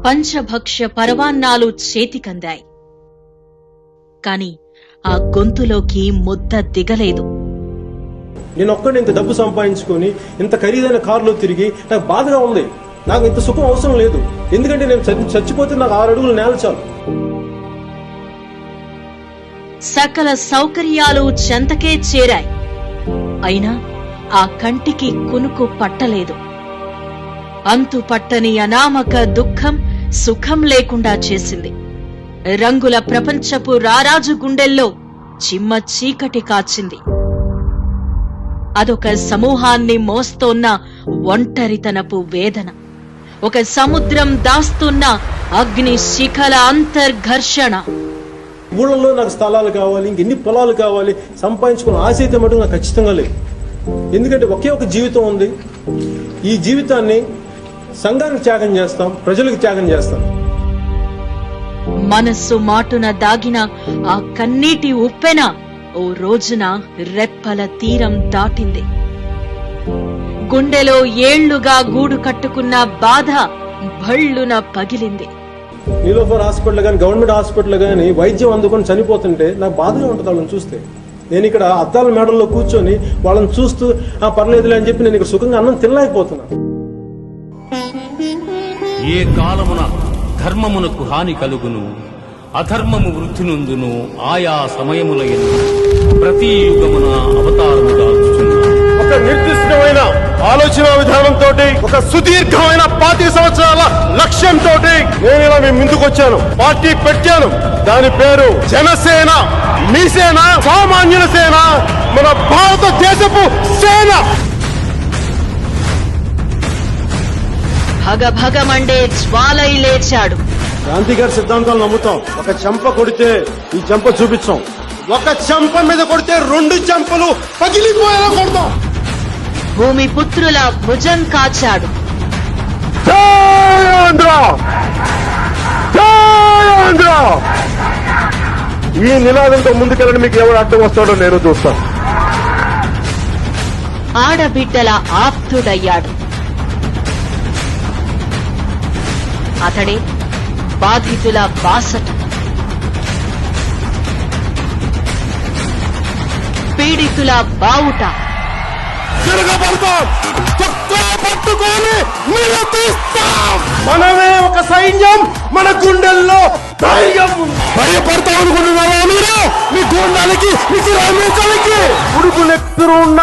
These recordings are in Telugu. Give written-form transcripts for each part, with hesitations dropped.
పంచభక్ష్య పరవాన్నాలు చేతికందాయి. కాని ఆ గొంతులోకి ముద్ద దిగలేదు. నేను ఒక్కడిని ఇంత డబ్బు సంపాదించుకొని ఇంత ఖరీదైన కారులో తిరిగి నాకు బాధగా ఉంది. నాకు ఇంత సుఖం అవసరం లేదు. ఎందుకంటే నేను చచ్చిపోతే నాకు 6 అడుగులు నేల చాలు. సకల సౌకర్యాలు చెంతకే చేరాయి. అయినా ఆ కంటికి కునుకు పట్టలేదు. అంతు పట్టని అనామక దుఃఖం సుఖం లేకుండా చేసింది. రంగుల ప్రపంచపు రారాజు గుండెల్లో చిమ్మ చీకటి కాచింది. అదొక సమూహాన్ని మోస్తోన్న ఒంటరితనపు వేదన, ఒక సముద్రం దాస్తున్న అగ్ని శిఖల అంతర్ఘర్షణ. ఊళ్ళలో నాకు స్థలాలు కావాలి, ఇంకెన్ని పొలాలు కావాలి, సంపాదించుకున్న ఆశ అయితే మటుకు నాకు ఖచ్చితంగా లేదు. ఎందుకంటే ఒకే ఒక జీవితం ఉంది. ఈ జీవితాన్ని సంఘానికి త్యాగం చేస్తాం, ప్రజలకు త్యాగం చేస్తాం. మనస్సు మాటున దాగిన ఆ కన్నీటి ఉప్పెన ఓ రోజున రెప్పల తీరం దాటింది. గుండెలో ఏళ్లుగా గూడు కట్టుకున్న బాధ భళ్ళున పగిలింది. నీలోఫర్ హాస్పిటల్ గాని, గవర్నమెంట్ హాస్పిటల్ గాని వైద్యం అందుకొని చనిపోతుంటే నాకు బాధగా ఉంటుంది వాళ్ళని చూస్తే. నేను ఇక్కడ అద్దాల మేడల్లో కూర్చొని వాళ్ళని చూస్తూ పర్లేదులే అని చెప్పి నేను ఇక్కడ సుఖంగా అన్నం తినలేకపోతున్నా. ఏ కాలమున ధర్మమునకు హాని కలుగును, అధర్మము వృద్ధి నుండును, ఆయా సమయములయందు ప్రతి యుగమున అవతారముగా ఒక నిర్దిష్టమైన ఆలోచన విధానంతో, ఒక సుదీర్ఘమైన 25 సంవత్సరాల లక్ష్యంతో నేను ఇలా మీ ముందుకు వచ్చాను. పార్టీ పెట్టాను. దాని పేరు జనసేన. మీ సేన, సామాన్యుల సేన, మన భారతదేశపు సేన. భగభగమండే జ్వాలై లేచాడు. గాంధీ గారి సిద్ధాంతాలు నమ్ముతాం. ఒక చెంప కొడితే ఈ చెంప చూపించాం. ఒక చెంప మీద కొడితే 2 చెంపలు పగిలిపోయేలా కొడతాం. భూమి పుత్రుల భుజం కాచాడు. ఈ నినాదంతో ముందుకెళ్ళని మీకు ఎవరు అడ్డం వస్తాడో నేను చూస్తాను. ఆడబిడ్డల ఆప్తుడయ్యాడు. అతడే బాధితుల బాసట. పీడితుల బావుట. పట్టుకొని మనమే ఒక సైన్యం. మన గుండెల్లో ధైర్యం. భయపడతాం అనుకుంటున్నావా మీరు? మీ గుండెలకి ఉడుకులెత్తురు ఉన్న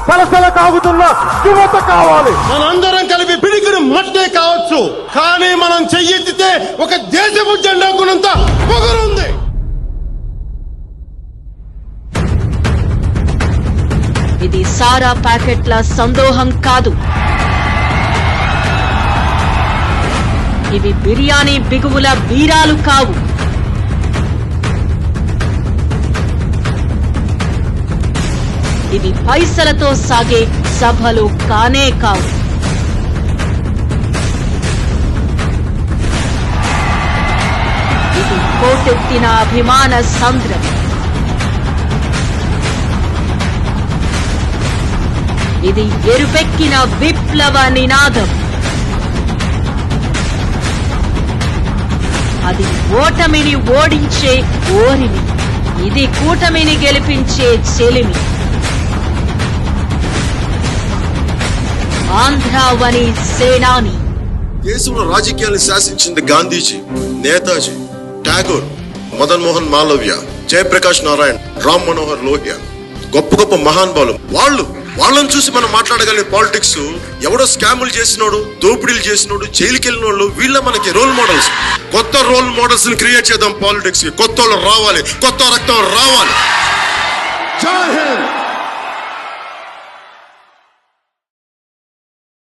సలసల కాగుతున్న యువత కావాలి. మనందరం కలిపి పిడికిని మట్టే కావచ్చు, కానీ మనం చెయ్యెత్తితే ఒక దేశపు జెండా గుణంత పొగరుంది. ఇది సారా ప్యాకెట్ల సందోహం కాదు. ఇవి బిర్యానీ బిగువుల బీరాలు కావు. ఇవి పైసలతో సాగే సభలు కానే కావు. ఇది కోటెత్తిన అభిమాన సంద్రం. ఇది ఎరుపెక్కిన విప్లవ నినాదం. అది ఓటమిని ఓడించే ఓరిమి. ఇది కూటమిని గెలిపించే చెలిమి. ఆంధ్రావని సేనాని. దేశంలో రాజకీయాన్ని శాసించింది గాంధీజీ, నేతాజీ, ఠాగూర్, మదన్ మోహన్ మాలవ్య, జయప్రకాష్ నారాయణ్, రామ్ మనోహర్ లోహియా, గొప్ప గొప్ప మహానుభావులు. వాళ్ళని చూసి మనం మాట్లాడగలిగే పాలిటిక్స్ ఎవడో స్కాములు చేసినోడు, దోపిడీలు చేసినోడు, జైలుకి వెళ్ళినోళ్ళు, వీళ్ళ మనకి రోల్ మోడల్స్. కొత్త రోల్ మోడల్స్ ని క్రియేట్ చేద్దాం పాలిటిక్స్ కి. కొత్త వాళ్ళు రావాలి, కొత్త రక్తం రావాలి. జై హింద్.